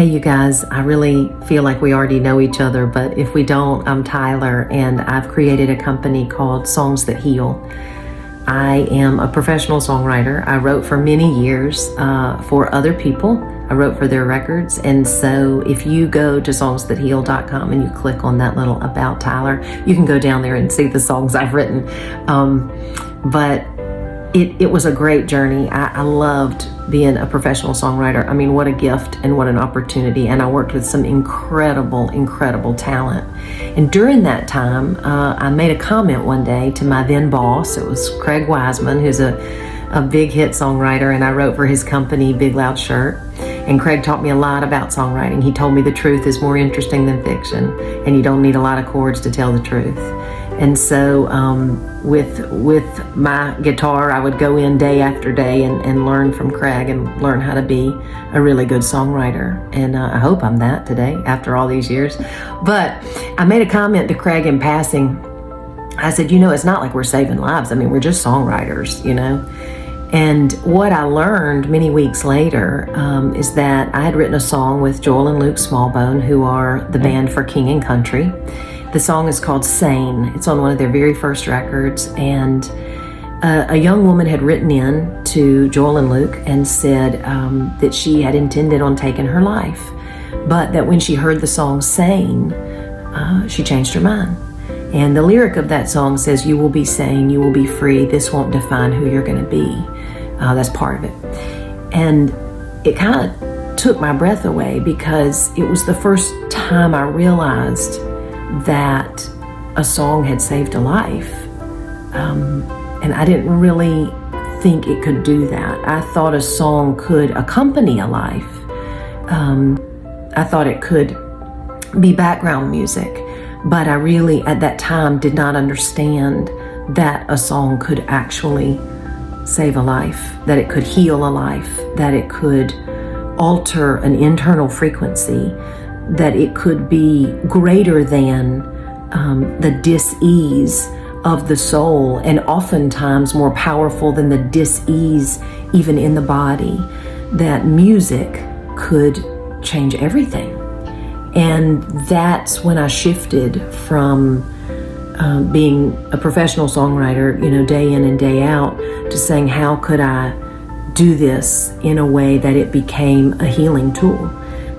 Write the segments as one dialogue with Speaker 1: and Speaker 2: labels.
Speaker 1: Hey, you guys, I really feel like we already know each other, but if we don't, I'm Tyler, and I've created a company called Songs That Heal. I am a professional songwriter. I wrote for many years for other people. I wrote for their records, and so if you go to songsthatheal.com and you click on that little About Tyler, you can go down there and see the songs I've written. But it was a great journey. I loved being a professional songwriter. I mean, what a gift and what an opportunity. And I worked with some incredible talent. And during that time, I made a comment one day to my then boss. It was Craig Wiseman, who's a big hit songwriter, and I wrote for his company, Big Loud Shirt. And Craig taught me a lot about songwriting. He told me the truth is more interesting than fiction, and you don't need a lot of chords to tell the truth. And so with my guitar, I would go in day after day and learn from Craig and learn how to be a really good songwriter. And I hope I'm that today after all these years. But I made a comment to Craig in passing. I said, it's not like we're saving lives. I mean, we're just songwriters, And what I learned many weeks later is that I had written a song with Joel and Luke Smallbone, who are the band for King and Country. The song is called Sane. It's on one of their very first records. And a young woman had written in to Joel and Luke and said that she had intended on taking her life, but that when she heard the song Sane, she changed her mind. And the lyric of that song says, "You will be sane, you will be free. This won't define who you're going to be." That's part of it. And it kind of took my breath away, because it was the first time I realized that a song had saved a life. And I didn't really think it could do that. I thought a song could accompany a life. I thought it could be background music. But I really, at that time, did not understand that a song could actually save a life, that it could heal a life, that it could alter an internal frequency, that it could be greater than the dis-ease of the soul, and oftentimes more powerful than the dis-ease even in the body, that music could change everything. And that's when I shifted from being a professional songwriter, day in and day out, to saying, how could I do this in a way that it became a healing tool,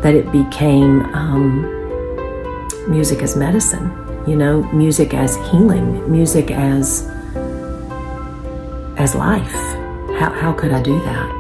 Speaker 1: that it became music as medicine, music as healing, music as life. How could I do that?